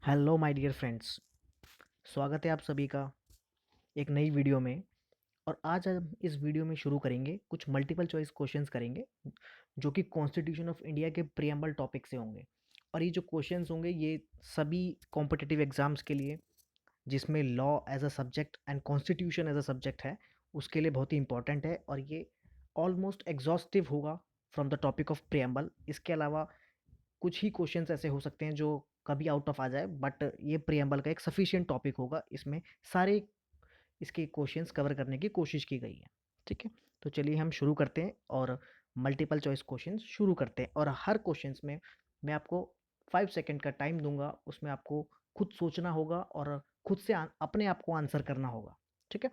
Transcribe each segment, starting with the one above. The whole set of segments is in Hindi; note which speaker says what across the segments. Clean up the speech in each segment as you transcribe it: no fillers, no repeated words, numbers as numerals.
Speaker 1: Hello my dear friends. स्वागत है आप सभी का एक नई वीडियो में। और आज हम इस वीडियो में शुरू करेंगे, कुछ मल्टीपल चॉइस क्वेश्चंस करेंगे जो कि कॉन्स्टिट्यूशन ऑफ इंडिया के प्रियम्बल टॉपिक से होंगे। और ये जो क्वेश्चंस होंगे ये सभी कॉम्पिटिटिव एग्जाम्स के लिए, जिसमें law as a subject and constitution as a subject है, उसके लिए बहुत ही इंपॉर्टेंट है। और ये ऑलमोस्ट एग्जॉस्टिव होगा from the topic of preamble. इसके अलावा कुछ ही क्वेश्चंस ऐसे हो सकते हैं जो कभी आउट ऑफ आ जाए, बट ये प्रियम्बल का एक सफिशिएंट टॉपिक होगा। इसमें सारे इसके क्वेश्चंस कवर करने की कोशिश की गई है। ठीक है, तो चलिए हम शुरू करते हैं और मल्टीपल चॉइस क्वेश्चंस शुरू करते हैं। और हर क्वेश्चंस में मैं आपको 5 सेकंड का टाइम दूंगा, उसमें आपको खुद सोचना होगा और खुद से अपने आप को आंसर करना होगा। ठीक है,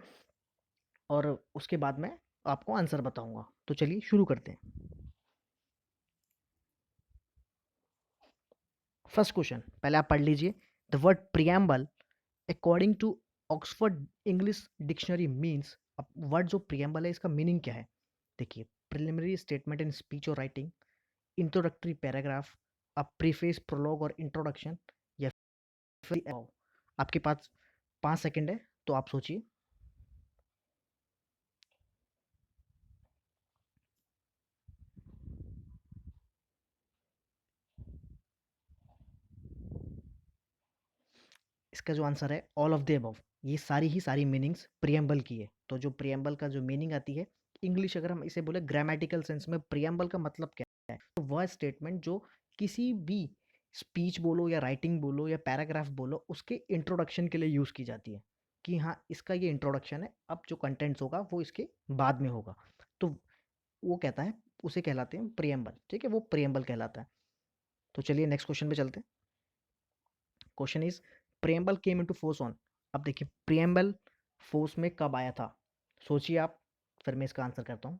Speaker 1: और उसके बाद मैं आपको आंसर बताऊंगा। तो चलिए शुरू करते हैं। फर्स्ट क्वेश्चन पहले आप पढ़ लीजिए। The word preamble according to Oxford English dictionary means. अब वर्ड जो प्रियम्बल है इसका मीनिंग क्या है? देखिए, प्रिलिमिनरी स्टेटमेंट इन स्पीच और writing, introductory paragraph, a preface, prologue और इंट्रोडक्शन, या फिर above। आपके पास 5 सेकंड है, तो आप सोचिए। इसका जो आंसर है ऑल ऑफ द अबव। ये सारी ही सारी मीनिंग्स प्रियम्बल की है। तो जो प्रियम्बल का जो मीनिंग आती है, इंग्लिश अगर हम इसे बोले ग्रामेटिकल सेंस में, प्रियम्बल का मतलब क्या है? तो वह स्टेटमेंट जो किसी भी स्पीच बोलो या राइटिंग बोलो या पैराग्राफ बोलो, उसके इंट्रोडक्शन के लिए यूज़ की जाती है कि हाँ, इसका ये इंट्रोडक्शन है, अब जो कंटेंट्स होगा वो इसके बाद में होगा। तो वो कहता है, उसे कहलाते हैं प्रियम्बल। ठीक है, वो प्रियम्बल कहलाता है। तो चलिए नेक्स्ट क्वेश्चन पे चलते हैं। Question is, preamble came into force on. अब देखिए, प्रियम्बल फोर्स में कब आया था? सोचिए आप, फिर मैं इसका आंसर करता हूँ।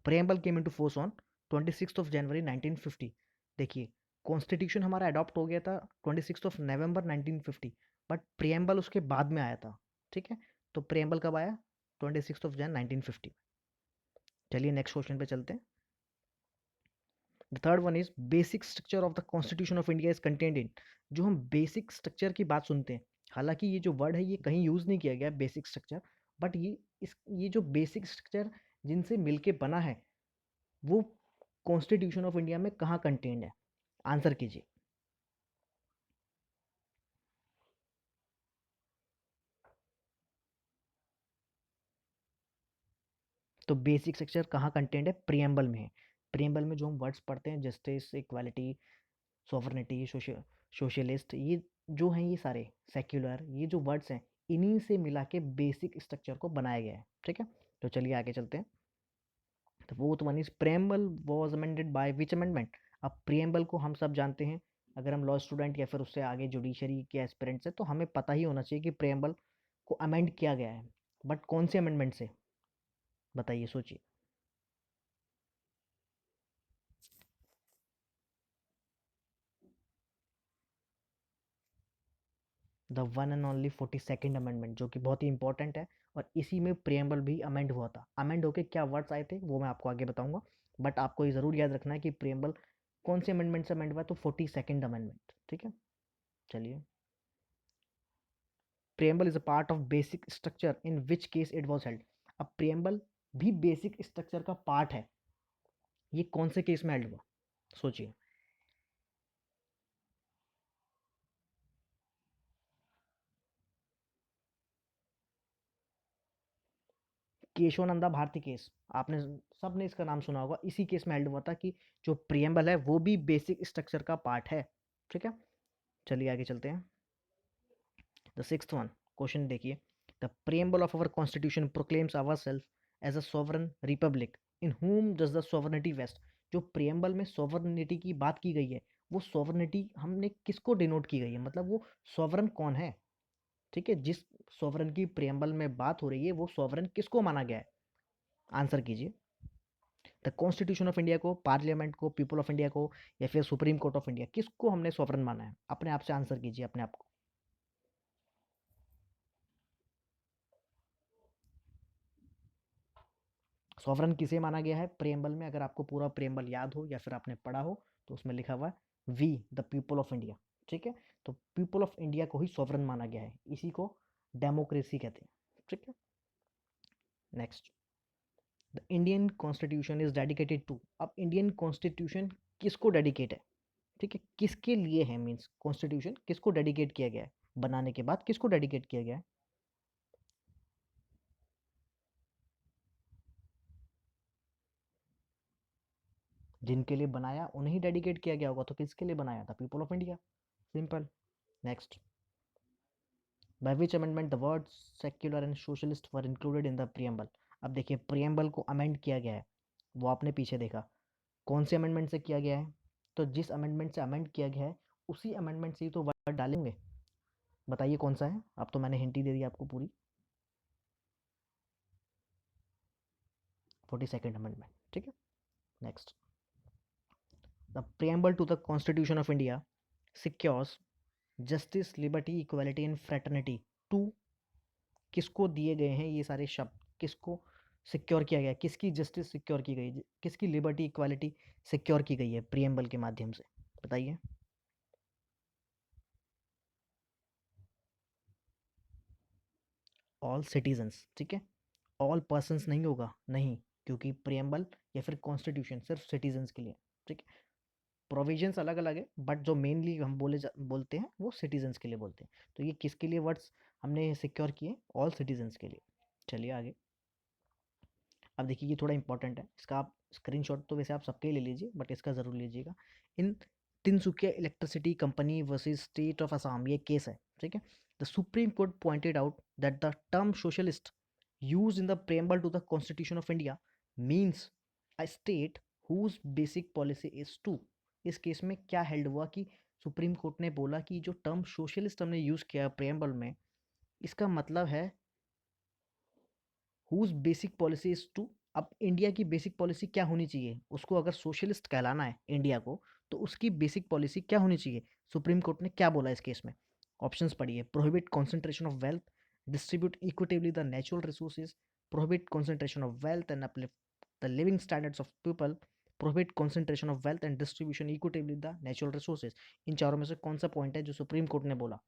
Speaker 1: Preamble came into force on 26 जनवरी 1950। देखिए, कॉन्स्टिट्यूशन हमारा अडॉप्ट हो गया था 26 नवंबर 1950, बट प्रियम्बल उसके बाद में आया था। ठीक है, तो प्रियम्बल कब आया? 26 जनवरी 1950। चलिए नेक्स्ट क्वेश्चन पे चलते हैं। The third one is, basic structure of the constitution of India is contained in. जो हम बेसिक स्ट्रक्चर की बात सुनते हैं, हालांकि ये जो वर्ड है ये कहीं यूज नहीं किया गया बेसिक स्ट्रक्चर, बट ये जो बेसिक स्ट्रक्चर जिनसे मिलके बना है, वो कॉन्स्टिट्यूशन ऑफ इंडिया में कहाँ कंटेन्ड है? आंसर कीजिए। तो बेसिक स्ट्रक्चर कहाँ कंटेन्ड है? प्रियम्बल में है। प्रियम्बल में जो हम वर्ड्स पढ़ते हैं, जस्टिस, इक्वालिटी, सॉवरनिटी, सोशलिस्ट, ये जो हैं, ये सारे सेक्युलर, ये जो वर्ड्स हैं, इन्हीं से मिला के बेसिक स्ट्रक्चर को बनाया गया है। ठीक है, तो चलिए आगे चलते हैं। तो fourth one is, preamble was amended by which amendment. अब प्रियम्बल को हम सब जानते हैं, अगर हम लॉ स्टूडेंट या फिर उससे आगे जुडिशरी के एस्पिरेंट्स हैं, तो हमें पता ही होना चाहिए कि प्रियम्बल को अमेंड किया गया है। बट कौन से अमेंडमेंट से? बताइए, सोचिए। The one and only 42nd amendment, जो कि बहुत ही इंपॉर्टेंट है। और इसी में प्रियम्बल भी अमेंड हुआ था। अमेंड होके क्या वर्ड्स आए थे वो मैं आपको आगे बताऊंगा, बट आपको ये ज़रूर याद रखना है कि प्रियम्बल कौन से अमेंडमेंट से अमेंड हुआ है? तो 42nd अमेंडमेंट। ठीक है, चलिए। Preamble is a part of basic structure in which case it was held. अब प्रियम्बल भी बेसिक स्ट्रक्चर का पार्ट है, ये कौन से केस में हेल्ड हुआ? सोचिए। केशवानंदा भारती केस, आपने सबने इसका नाम सुना होगा। इसी केस में हेल्ड हुआ था कि जो प्रियम्बल है वो भी बेसिक स्ट्रक्चर का पार्ट है। ठीक है, चलिए आगे चलते हैं। द सिक्स्थ वन क्वेश्चन देखिए। The preamble of our constitution proclaims our self as a sovereign republic in whom does the sovereignty vest। जो प्रियम्बल में सोवरनिटी की बात की गई है, वो सोवरनिटी हमने किसको डिनोट की गई है, मतलब वो सोवरन कौन है? ठीक है, जिस सोवरन की प्रियम्बल में बात हो रही है, वो सोवरन किसको माना गया है? आंसर कीजिए। द कॉन्स्टिट्यूशन ऑफ इंडिया को, पार्लियामेंट को, पीपल ऑफ इंडिया को, या फिर सुप्रीम कोर्ट ऑफ इंडिया, किसको हमने सोवरन माना है? अपने आप से आंसर कीजिए, अपने आप को। सॉवरन किसे माना गया है प्रेम्बल में? अगर आपको पूरा प्रेम्बल याद हो या फिर आपने पढ़ा हो तो उसमें लिखा हुआ है we the people of India. ठीक है, तो पीपल ऑफ इंडिया को ही सॉवरन माना गया है, इसी को डेमोक्रेसी कहते हैं। ठीक है, next, the Indian constitution is dedicated to. अब इंडियन कॉन्स्टिट्यूशन किसको डेडिकेट है? ठीक है, किसके लिए है, मीन्स कॉन्स्टिट्यूशन किसको डेडिकेट किया गया है, बनाने के बाद किसको डेडिकेट किया गया है? जिनके लिए बनाया उन्हें ही डेडिकेट किया गया होगा, तो किसके लिए बनाया था? People of India, simple. Next, by which amendment the words secular and socialist were included in the preamble. अब देखिए प्रियम्बल को अमेंड किया गया है, वो आपने पीछे देखा, कौन से अमेंडमेंट से किया गया है? तो जिस अमेंडमेंट से अमेंड किया गया है उसी अमेंडमेंट से ही तो वर्ड डालेंगे, बताइए कौन सा है? अब तो मैंने हिंट ही दे दी आपको पूरी, 42nd अमेंडमेंट। ठीक है, next, the preamble to the constitution of India secures justice liberty equality and fraternity to. किसको दिए गए हैं ये सारे शब्द? किसको सिक्योर किया गया? किसकी जस्टिस सिक्योर की गई, किसकी लिबर्टी इक्वालिटी सिक्योर की गई है प्रियम्बल के माध्यम से? बताइए। All citizens. ठीक है, ऑल पर्सन्स नहीं होगा, नहीं, क्योंकि प्रियम्बल या फिर कॉन्स्टिट्यूशन सिर्फ सिटीजन्स के लिए। ठीक है, प्रोविजंस अलग अलग है बट जो मेनली हम बोलते हैं वो सिटीजन्स के लिए बोलते हैं। तो ये किसके लिए वर्ड्स हमने सिक्योर किए? ऑल सिटीजन्स के लिए। चलिए आगे। अब देखिए ये थोड़ा इंपॉर्टेंट है, इसका आप स्क्रीनशॉट तो वैसे आप सबके ले लीजिए बट इसका ज़रूर लीजिएगा। In Tinsukia electricity company versus state of Assam, ये केस है। ठीक है, the supreme court pointed out that the term socialist use in the preamble to the constitution of India means a state whose basic policy is to. इस केस में क्या हेल्ड हुआ कि सुप्रीम कोर्ट ने बोला कि जो टर्म सोशलिस्ट हमने यूज़ किया प्रेम्बल में, इसका मतलब है whose basic policy is to. अब इंडिया की बेसिक पॉलिसी क्या होनी चाहिए? उसको अगर सोशलिस्ट कहलाना है इंडिया को, तो उसकी बेसिक पॉलिसी क्या होनी चाहिए? सुप्रीम कोर्ट ने क्या बोला इस केस में? ऑप्शंस पढ़िए, prohibit concentration of wealth, distribute equitably the natural resources, prohibit concentration of wealth and uplift the living standards of people, prohibit concentration of wealth and distribution equitably the natural resources. इन चारों में से कौन सा पॉइंट है जो सुप्रीम कोर्ट ने बोला?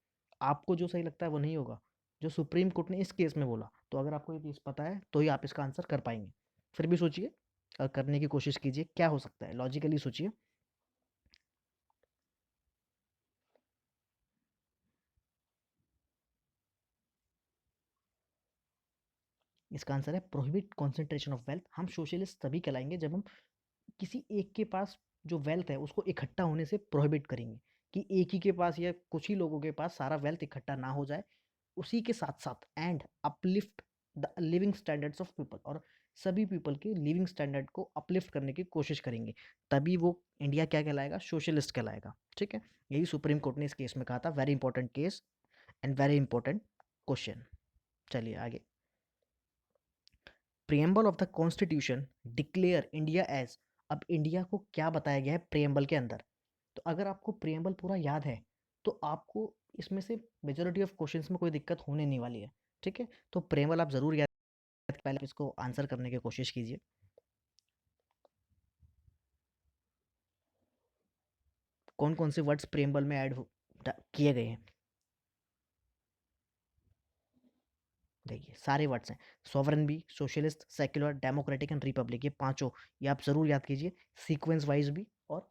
Speaker 1: आपको जो सही लगता है वो नहीं होगा, जो सुप्रीम कोर्ट ने इस केस में बोला। तो अगर आपको ये चीज़ पता है तो ही आप इसका आंसर कर पाएंगे। फिर भी सोचिए और करने की कोशिश कीजिए, क्या हो सकता है, लॉजिकली सोचिए। इसका आंसर है प्रोहिबिट कॉन्सेंट्रेशन ऑफ वेल्थ। हम सोशलिस्ट तभी कहलाएंगे जब हम किसी एक के पास जो वेल्थ है उसको इकट्ठा होने से प्रोहिबिट करेंगे, कि एक ही के पास या कुछ ही लोगों के पास सारा वेल्थ इकट्ठा ना हो जाए। उसी के साथ साथ and uplift the living standards of people, और सभी पीपल के लिविंग स्टैंडर्ड को अपलिफ्ट करने की कोशिश करेंगे, तभी वो इंडिया क्या कहलाएगा? सोशलिस्ट कहलाएगा। ठीक है, यही सुप्रीम कोर्ट ने इस केस में कहा था। Very important case and very important question. चलिए आगे। Preamble of the constitution declare India as. अब इंडिया को क्या बताया गया है प्रियम्बल के अंदर? तो अगर आपको प्रियम्बल पूरा याद है तो आपको इसमें से मेजोरिटी ऑफ क्वेश्चंस में कोई दिक्कत होने नहीं वाली है। ठीक है, तो प्रियम्बल आप जरूर याद, पहले इसको आंसर करने की कोशिश कीजिए। कौन कौन से वर्ड्स प्रियम्बल में किए गए हैं? देखिए सारे वर्ड्स हैं, सॉवरन भी, socialist, secular, democratic and Republic, ये पांचों, ये आप जरूर याद कीजिए, सीक्वेंस वाइज भी और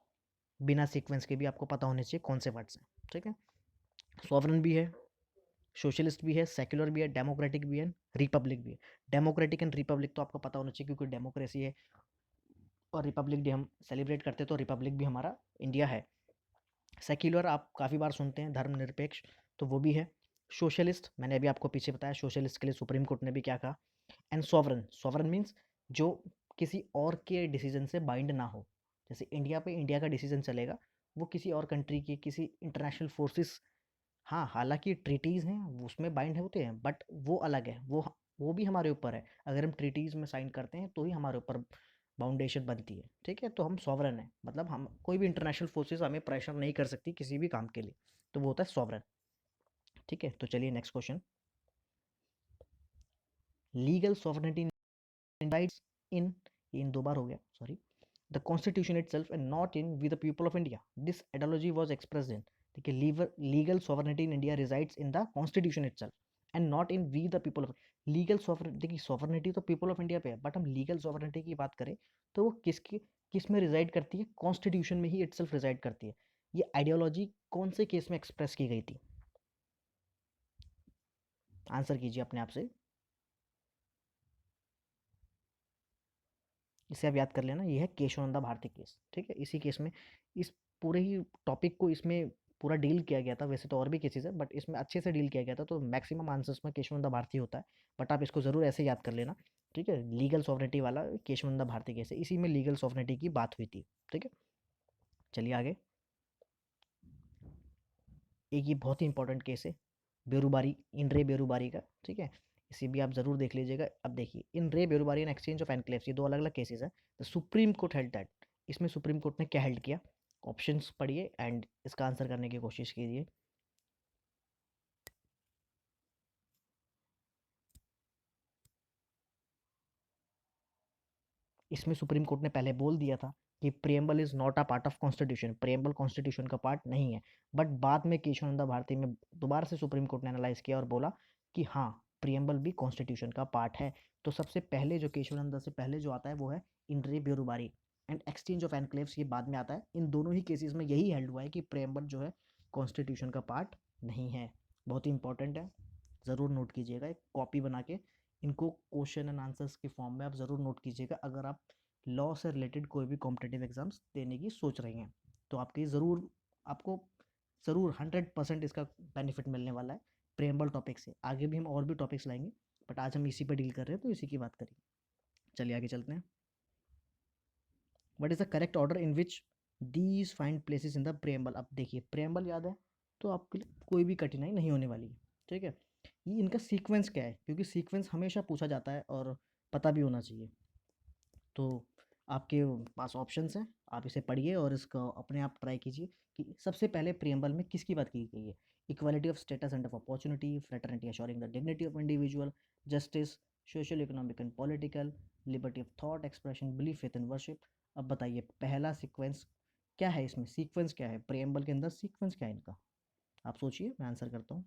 Speaker 1: बिना सीक्वेंस के भी आपको पता होने चाहिए कौन से वर्ड्स हैं। ठीक है, सॉवरन भी है, सोशलिस्ट भी है, सेक्युलर भी है, डेमोक्रेटिक भी है, रिपब्लिक भी है। डेमोक्रेटिक एंड रिपब्लिक तो आपको पता होना चाहिए क्योंकि डेमोक्रेसी है और रिपब्लिक डे हम सेलिब्रेट करते हैं, तो रिपब्लिक भी हमारा इंडिया है। सेक्युलर आप काफ़ी बार सुनते हैं, धर्मनिरपेक्ष, तो वो भी है। सोशलिस्ट मैंने अभी आपको पीछे बताया, सोशलिस्ट के लिए सुप्रीम कोर्ट ने भी क्या कहा। एंड सॉवरन, सॉवरन मीन्स जो किसी और के डिसीजन से बाइंड ना हो। जैसे इंडिया पे इंडिया का डिसीजन चलेगा, वो किसी और कंट्री की, किसी इंटरनेशनल फोर्सेस, हाँ हालांकि ट्रीटीज़ हैं वो उसमें बाइंड होते हैं बट वो अलग है, वो भी हमारे ऊपर है। अगर हम ट्रीटीज़ में साइन करते हैं तो ही हमारे ऊपर बाउंडेशन बनती है। ठीक है, तो हम सॉवरन है, मतलब हम कोई भी इंटरनेशनल फोर्सेस हमें प्रेशर नहीं कर सकती किसी भी काम के लिए, तो वो होता है सॉवरन। ठीक है, तो चलिए next question. Legal sovereignty rights in 2 बार हो गया, sorry, the constitution itself and not in we the people of India, this ideology was expressed in, ठीक है, legal sovereignty in India resides in the constitution itself and not in we the people of, legal sovereignty, देखिए सॉवरेनिटी तो पीपल ऑफ इंडिया पे है, बट हम लीगल सॉवरेनिटी की बात करें तो वो किस में रिजाइड करती है, कॉन्स्टिट्यूशन में ही इटसेल्फ रिजाइड करती है। ये आइडियोलॉजी कौन से केस में एक्सप्रेस की गई थी, आंसर कीजिए अपने आप से, इसे आप याद कर लेना, ये है केशवानंदा भारती केस, ठीक है। इसी केस में इस पूरे ही टॉपिक को इसमें पूरा डील किया गया था, वैसे तो और भी केसेस है बट इसमें अच्छे से डील किया गया था, तो मैक्सिमम आंसर्स में केशवानंदा भारती होता है, बट आप इसको ज़रूर ऐसे याद कर लेना, ठीक है। लीगल सॉवरेनिटी वाला केशवानंदा भारती केस है, इसी में लीगल सॉवरेनिटी की बात हुई थी, ठीक है। चलिए आगे, एक ये बहुत ही इंपॉर्टेंट केस है बेरुबारी, इन रे बेरुबारी का, ठीक है, इसे भी आप जरूर देख लीजिएगा। अब देखिए, इन रे Berubari and exchange of enclaves, ये 2 अलग अलग केसेस है। The supreme court held that, इसमें सुप्रीम कोर्ट ने क्या हेल्ड किया, ऑप्शंस पढ़िए एंड इसका आंसर करने की कोशिश कीजिए। इसमें सुप्रीम कोर्ट ने पहले बोल दिया था कि preamble is not a part of constitution, preamble constitution का पार्ट नहीं है, बट बाद में केशवानंदा भारती में दोबारा से सुप्रीम कोर्ट ने एनालाइज किया और बोला कि हाँ, प्रियम्बल भी कॉन्स्टिट्यूशन का पार्ट है। तो सबसे पहले जो केशवानंदा से पहले जो आता है वो है इन रे Berubari and exchange of enclaves, ये बाद में आता है। इन दोनों ही केसेस में यही हेल्ड हुआ है कि प्रियम्बल जो है कॉन्स्टिट्यूशन का पार्ट नहीं है। बहुत ही इंपॉर्टेंट है, ज़रूर नोट कीजिएगा, एक कॉपी बना के इनको क्वेश्चन एंड आंसर्स के फॉर्म में आप ज़रूर नोट कीजिएगा, अगर आप लॉ से रिलेटेड कोई भी कॉम्पिटिटिव एग्जाम्स देने की सोच रही हैं तो आपको ज़रूर 100% इसका बेनिफिट मिलने वाला है प्रेम्बल टॉपिक से। आगे भी हम और भी टॉपिक्स लाएंगे, बट आज हम इसी पर डील कर रहे हैं तो इसी की बात करेंगे। चलिए आगे चलते हैं। What is the correct order in which these find places in the preamble. अब देखिए, प्रेम्बल याद है तो आपके लिए कोई भी कठिनाई नहीं होने वाली है, ठीक है। ये इनका सीक्वेंस क्या है, क्योंकि सीक्वेंस हमेशा पूछा जाता है और पता भी होना चाहिए। तो आपके पास ऑप्शंस हैं, आप इसे पढ़िए और इसको अपने आप ट्राई कीजिए कि सबसे पहले प्रियम्बल में किसकी बात की गई है। Equality of status and of opportunity, fraternity assuring the dignity of individual, justice, social economic and political, liberty of thought expression, belief faith and worship. अब बताइए पहला सीक्वेंस क्या है, इसमें सीक्वेंस क्या है, प्रियम्बल के अंदर सीक्वेंस क्या है इनका, आप सोचिए, मैं आंसर करता हूँ।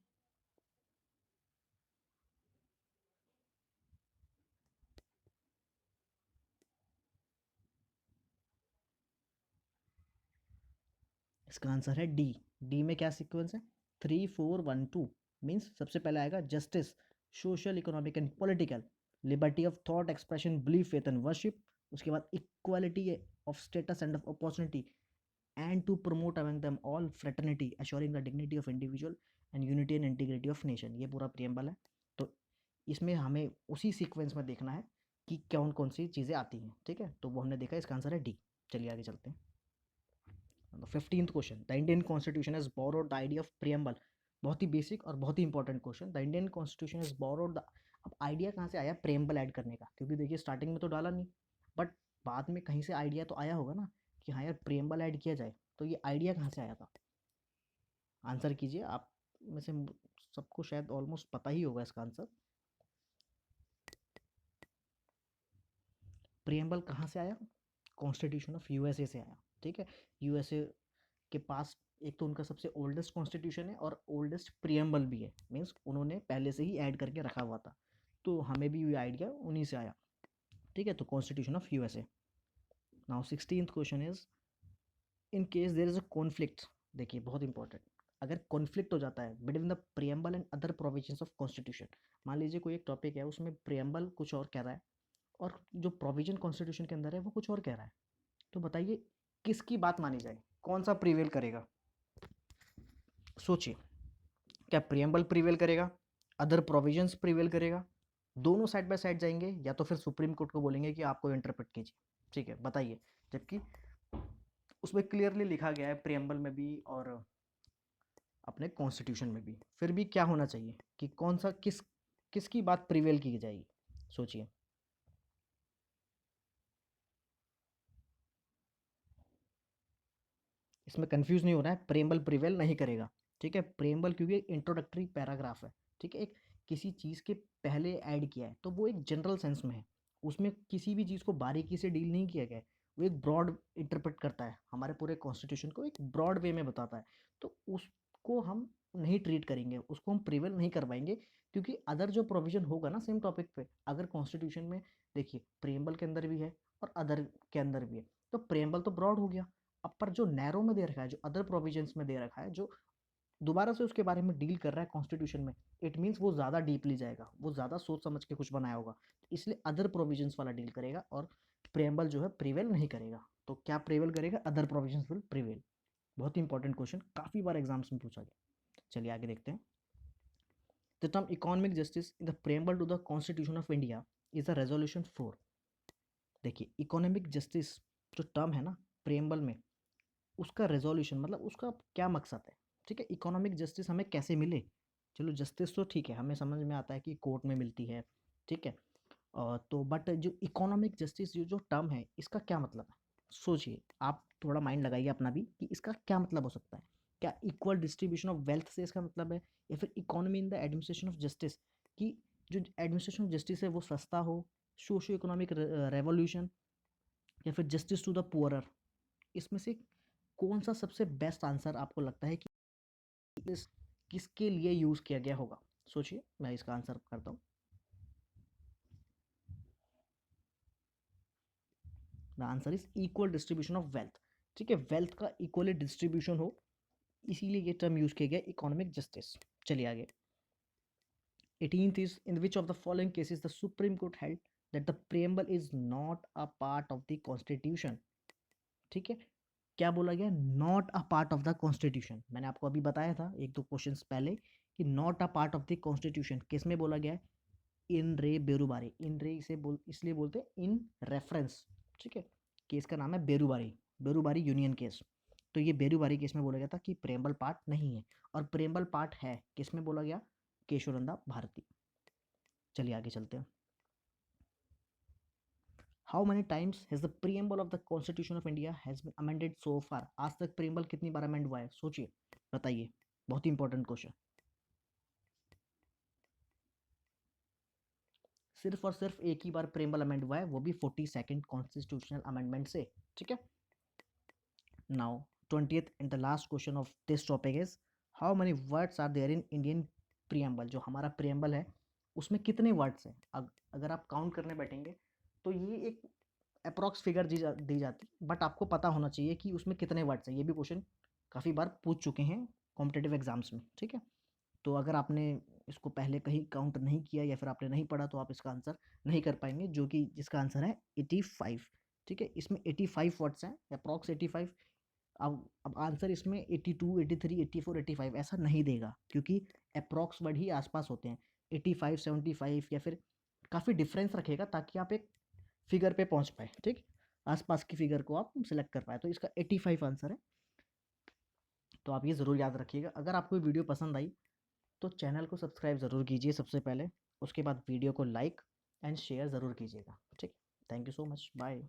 Speaker 1: इसका आंसर है डी। डी में क्या सीक्वेंस है, 3 4 1 2, मीन्स सबसे पहले आएगा justice, social economic and political, liberty of thought expression, belief faith and worship, उसके बाद equality of status and of opportunity and to promote among them all fraternity assuring the dignity of individual and unity and integrity of nation. ये पूरा प्रियम्बल है। तो इसमें हमें उसी सीक्वेंस में देखना है कि कौन कौन सी चीज़ें आती हैं, ठीक है, तो वो हमने देखा, इसका आंसर है डी। चलिए आगे चलते हैं। 15th question, the Indian constitution has borrowed the idea of preamble. बहुत ही बेसिक और बहुत ही important question, the Indian constitution has borrowed the, अब आइडिया कहाँ से आया प्रियम्बल ऐड करने का, क्योंकि देखिए स्टार्टिंग में तो डाला नहीं, बट बाद में कहीं से आइडिया तो आया होगा ना कि हाँ यार प्रियम्बल ऐड किया जाए, तो ये आइडिया कहाँ से आया था, आंसर कीजिए। आप में से सबको शायद ऑलमोस्ट पता ही होगा इसका आंसर। प्रियम्बल कहाँ से आया, कॉन्स्टिट्यूशन ऑफ यूएसए से आया, ठीक है। यूएसए के पास एक तो उनका सबसे ओल्डेस्ट कॉन्स्टिट्यूशन है और ओल्डेस्ट प्रियम्बल भी है, मीन्स उन्होंने पहले से ही ऐड करके रखा हुआ था, तो हमें भी ये आइडिया उन्हीं से आया, ठीक है। तो constitution of USA. Now 16th question is, in case there is a conflict, देखिए बहुत इंपॉर्टेंट, अगर कॉन्फ्लिक्ट हो जाता है between the preamble and other provisions of constitution, मान लीजिए कोई एक टॉपिक है उसमें प्रियम्बल कुछ और कह रहा है और जो प्रोविजन कॉन्स्टिट्यूशन के अंदर है वो कुछ और कह रहा है, तो बताइए किसकी बात मानी जाए, कौन सा प्रिवेल करेगा, सोचिए। क्या प्रियम्बल प्रिवेल करेगा, अदर प्रोविजंस प्रिवेल करेगा, दोनों साइड बाय साइड जाएंगे, या तो फिर सुप्रीम कोर्ट को बोलेंगे कि आपको इंटरप्रेट कीजिए, ठीक है, बताइए। जबकि उसमें क्लियरली लिखा गया है प्रियम्बल में भी और अपने कॉन्स्टिट्यूशन में भी, फिर भी क्या होना चाहिए कि कौन सा किसकी बात प्रिवेल की जाएगी, सोचिए। इसमें कंफ्यूज नहीं होना है, प्रेम्बल प्रिवेल नहीं करेगा, ठीक है। प्रेम्बल क्योंकि एक इंट्रोडक्टरी पैराग्राफ है, ठीक है, एक किसी चीज़ के पहले ऐड किया है तो वो एक जनरल सेंस में है, उसमें किसी भी चीज़ को बारीकी से डील नहीं किया गया है। वो एक ब्रॉड इंटरप्रेट करता है, हमारे पूरे कॉन्स्टिट्यूशन को एक ब्रॉड वे में बताता है। तो उसको हम नहीं ट्रीट करेंगे, उसको हम प्रिवेल नहीं कर पाएंगे, क्योंकि अदर जो प्रोविजन होगा ना सेम टॉपिक पे, अगर कॉन्स्टिट्यूशन में देखिए प्रिएम्बल के अंदर भी है और अदर के अंदर भी है, तो प्रिएम्बल तो ब्रॉड हो गया। अब पर जो नैरो में दे रखा है, जो अदर प्रोविजंस में दे रखा है, जो दोबारा से उसके बारे में डील कर रहा है कॉन्स्टिट्यूशन में, इट मीन्स वो ज़्यादा डीपली जाएगा, वो ज़्यादा सोच समझ के कुछ बनाया होगा, इसलिए अदर प्रोविजंस वाला डील करेगा और प्रेम्बल जो है प्रिवेल नहीं करेगा। तो क्या प्रिवेल करेगा? Other provisions will prevail. बहुत ही इंपॉर्टेंट क्वेश्चन, काफ़ी बार एग्जाम्स में पूछा गया। चलिए आगे देखते हैं। The term economic justice in the preamble to the constitution of India is the resolution 4। देखिए इकोनॉमिक जस्टिस जो टर्म है ना प्रेम्बल में, उसका रेजोल्यूशन मतलब उसका क्या मकसद है, ठीक है। इकोनॉमिक जस्टिस हमें कैसे मिले? चलो जस्टिस तो ठीक है, हमें समझ में आता है कि कोर्ट में मिलती है, ठीक है। तो बट जो इकोनॉमिक जस्टिस जो जो टर्म है, इसका क्या मतलब है? सोचिए, आप थोड़ा माइंड लगाइए अपना भी कि इसका क्या मतलब हो सकता है। क्या इक्वल डिस्ट्रीब्यूशन ऑफ वेल्थ से इसका मतलब है, या फिर economy in the administration of justice, कि जो एडमिनिस्ट्रेशन ऑफ जस्टिस है वो सस्ता हो, सोशियो इकोनॉमिक रेवोल्यूशन, या फिर जस्टिस टू द पुअरर? इसमें से कौन सा सबसे बेस्ट आंसर आपको लगता है कि इस किसके लिए यूज़ किया गया होगा? सोचिए, मैं इसका आंसर करता हूँ। The answer is equal distribution of wealth, ठीक है। वेल्थ का इक्वली डिस्ट्रीब्यूशन हो, इसीलिए ये टर्म यूज़ किया गया इकोनॉमिक जस्टिस। चलिए आगे। 18th is in which of the following cases the Supreme Court held that the preamble is not a part of the constitution? ठीक है, क्या बोला गया? Not a part of the constitution. मैंने आपको अभी बताया था एक दो क्वेश्चंस पहले कि not a part of the constitution किस में बोला गया है? इन रे बेरुबारी। इन रे इसे इसलिए बोलते हैं इन रेफरेंस, ठीक है। केस का नाम है बेरुबारी, बेरुबारी यूनियन केस। तो ये बेरुबारी केस में बोला गया था कि प्रेम्बल पार्ट नहीं है, और प्रेम्बल पार्ट है किस में बोला गया? केशवनंदा भारती। चलिए आगे चलते हैं। How many times has the preamble of the constitution of India has been amended so far? आज तक प्रीएम्बल कितनी बार अमेंड हुआ है? सोचिए, बताइए। बहुत ही इंपॉर्टेंट क्वेश्चन। सिर्फ और सिर्फ एक ही बार प्रीएम्बल अमेंड हुआ है, वो भी 42nd कॉन्स्टिट्यूशनल अमेंडमेंट से, ठीक है। Now 20th and the last question of this topic is how many words are there in Indian preamble? जो हमारा प्रीएम्बल है उसमें कितने वर्ड्स हैं? अगर आप काउंट करने बैठेंगे तो ये एक अप्रॉक्स फिगर दी जाती है, बट आपको पता होना चाहिए कि उसमें कितने वर्ड्स हैं। ये भी क्वेश्चन काफ़ी बार पूछ चुके हैं कॉम्पिटेटिव एग्जाम्स में, ठीक है। तो अगर आपने इसको पहले कहीं काउंट नहीं किया या फिर आपने नहीं पढ़ा तो आप इसका आंसर नहीं कर पाएंगे, जो कि जिसका आंसर है 85, ठीक है। इसमें 85 वर्ड्स हैं, अप्रॉक्स 85। अब आंसर इसमें 82, 83, 84, 85 ऐसा नहीं देगा, क्योंकि अप्रॉक्स वर्ड ही आसपास होते हैं। 85, 75 या फिर काफ़ी डिफरेंस रखेगा, ताकि आप एक फिगर पे पहुंच पाए, ठीक। आसपास की फिगर को आप सिलेक्ट कर पाए, तो इसका 85 आंसर है। तो आप ये ज़रूर याद रखिएगा। अगर आपको वीडियो पसंद आई तो चैनल को सब्सक्राइब ज़रूर कीजिए सबसे पहले, उसके बाद वीडियो को लाइक एंड शेयर ज़रूर कीजिएगा, ठीक। Thank you so much, bye.